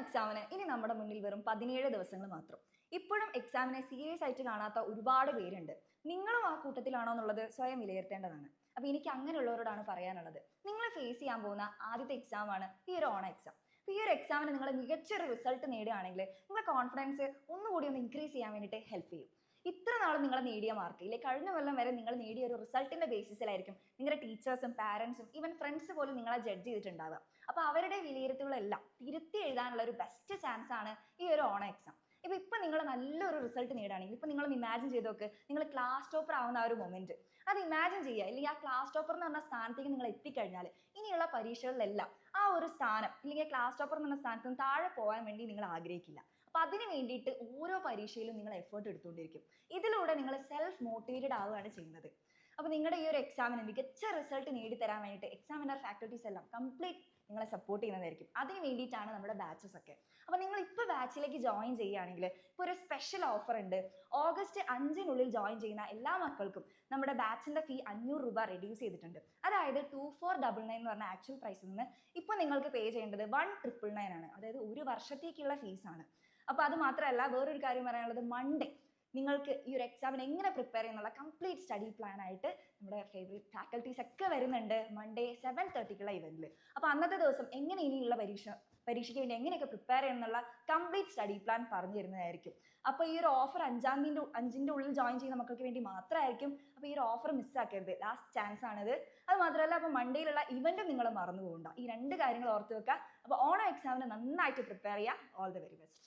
എക്സാമിന് ഇനി നമ്മുടെ മുന്നിൽ വെറും 17 ദിവസങ്ങൾ മാത്രം. ഇപ്പോഴും എക്സാമിനെ സീരിയസ് ആയിട്ട് കാണാത്ത ഒരുപാട് പേരുണ്ട്. നിങ്ങളും ആ കൂട്ടത്തിലാണോ എന്നുള്ളത് സ്വയം വിലയിരുത്തേണ്ടതാണ്. അപ്പോൾ എനിക്ക് അങ്ങനെയുള്ളവരോടാണ് പറയാനുള്ളത്, നിങ്ങൾ ഫേസ് ചെയ്യാൻ പോകുന്ന ആദ്യത്തെ എക്സാം ആണ് ഈ ഒരു ഓണം എക്സാം. അപ്പോൾ ഈ ഒരു എക്സാമിന് നിങ്ങൾ മികച്ചൊരു റിസൾട്ട് നേടുകയാണെങ്കിൽ നിങ്ങളുടെ കോൺഫിഡൻസ് ഒന്നുകൂടി ഒന്ന് ഇൻക്രീസ് ചെയ്യാൻ വേണ്ടിയിട്ട് ഹെൽപ്പ് ചെയ്യും. ഇത്ര നാൾ നിങ്ങൾ നേടിയ മാർക്ക് ഇല്ലേ, കഴിഞ്ഞ കൊല്ലം വരെ നിങ്ങൾ നേടിയ ഒരു റിസൾട്ടിന്റെ ബേസിസിലായിരിക്കും നിങ്ങളുടെ ടീച്ചേഴ്സും പാരന്റ്സും ഈവൻ ഫ്രണ്ട്സ് പോലും നിങ്ങളെ ജഡ്ജ് ചെയ്തിട്ടുണ്ടാവുക. അപ്പോൾ അവരുടെ വിലയിരുത്തലുകളെല്ലാം തിരുത്തി എഴുതാനുള്ള ഒരു ബെസ്റ്റ് ചാൻസ് ആണ് ഈ ഒരു ഓണം എക്സാം. ഇപ്പൊ നിങ്ങൾ നല്ലൊരു റിസൾട്ട് നേടുകയാണെങ്കിൽ ഇപ്പൊ നിങ്ങൾ ഇമാജിൻ ചെയ്ത് നോക്ക്, നിങ്ങൾ ക്ലാസ് ടോപ്പർ ആവുന്ന ആ ഒരു മൊമെന്റ് അത് ഇമാജിൻ ചെയ്യുക. അല്ലെങ്കിൽ ആ ക്ലാസ് ടോപ്പർ എന്ന് പറഞ്ഞ സ്ഥാനത്തേക്ക് നിങ്ങൾ എത്തിക്കഴിഞ്ഞാൽ ഇനിയുള്ള പരീക്ഷകളിലെല്ലാം ആ ഒരു സ്ഥാനം അല്ലെങ്കിൽ ക്ലാസ് ടോപ്പർ എന്ന് പറഞ്ഞ സ്ഥാനത്ത് നിന്ന് താഴെ പോകാൻ വേണ്ടി നിങ്ങൾ ആഗ്രഹിക്കില്ല. അപ്പൊ അതിന് വേണ്ടിയിട്ട് ഓരോ പരീക്ഷയിലും നിങ്ങൾ എഫേർട്ട് എടുത്തുകൊണ്ടിരിക്കും. ഇതിലൂടെ നിങ്ങൾ സെൽഫ് മോട്ടിവേറ്റഡ് ആവുകയാണ് ചെയ്യുന്നത്. അപ്പോൾ നിങ്ങളുടെ ഈ ഒരു എക്സാമിന് മികച്ച റിസൾട്ട് നേടിത്തരാൻ വേണ്ടിയിട്ട് എക്സാമിനർ ഫാക്കൽറ്റീസ് എല്ലാം കംപ്ലീറ്റ് നിങ്ങളെ സപ്പോർട്ട് ചെയ്യുന്നതായിരിക്കും. അതിന് വേണ്ടിയിട്ടാണ് നമ്മുടെ ബാച്ചസ് ഒക്കെ. അപ്പോൾ നിങ്ങൾ ഇപ്പോൾ ബാച്ചിലേക്ക് ജോയിൻ ചെയ്യുകയാണെങ്കിൽ ഇപ്പോൾ ഒരു സ്പെഷ്യൽ ഓഫർ ഉണ്ട്. ഓഗസ്റ്റ് 5-നുള്ളിൽ ജോയിൻ ചെയ്യുന്ന എല്ലാ മക്കൾക്കും നമ്മുടെ ബാച്ചിൻ്റെ ഫീ 500 രൂപ റെഡ്യൂസ് ചെയ്തിട്ടുണ്ട്. അതായത് 2499 എന്ന് പറഞ്ഞ ആക്ച്വൽ പ്രൈസിൽ നിന്ന് ഇപ്പോൾ നിങ്ങൾക്ക് പേ ചെയ്യേണ്ടത് 1999 ആണ്. അതായത് ഒരു വർഷത്തേക്കുള്ള ഫീസാണ്. അപ്പോൾ അത് മാത്രമല്ല, വേറൊരു കാര്യം പറയാനുള്ളത്, മൺഡേ നിങ്ങൾക്ക് ഈ ഒരു എക്സാമിന് എങ്ങനെ പ്രിപ്പയർ ചെയ്യുന്നുള്ള കംപ്ലീറ്റ് സ്റ്റഡി പ്ലാൻ ആയിട്ട് നമ്മുടെ ഫേവറേറ്റ് ഫാക്കൽറ്റീസ് ഒക്കെ വരുന്നുണ്ട് മൺഡേ 7:30 ഇവന്റിൽ. അപ്പോൾ അന്നത്തെ ദിവസം എങ്ങനെ ഇനിയുള്ള പരീക്ഷയ്ക്ക് വേണ്ടി എങ്ങനെയൊക്കെ പ്രിപ്പയർ ചെയ്യുന്നുള്ള കംപ്ലീറ്റ് സ്റ്റഡി പ്ലാൻ പറഞ്ഞു തരുന്നതായിരിക്കും. അപ്പോൾ ഈ ഒരു ഓഫർ 5-ന്റെ ഉള്ളിൽ ജോയിൻ ചെയ്യുന്ന മക്കൾക്ക് വേണ്ടി മാത്രമായിരിക്കും. അപ്പോൾ ഈ ഒരു ഓഫർ മിസ്സാക്കരുത്, ലാസ്റ്റ് ചാൻസ് ആണിത്. അത് മാത്രമല്ല, അപ്പോൾ മൺഡേയിലുള്ള ഇവന്റും നിങ്ങൾ മറന്നു പോകണ്ട. ഈ രണ്ട് കാര്യങ്ങൾ ഓർത്ത് വെക്കുക. അപ്പോൾ ഓണം എക്സാമിന് നന്നായിട്ട് പ്രിപ്പയർ ചെയ്യുക. All the very best.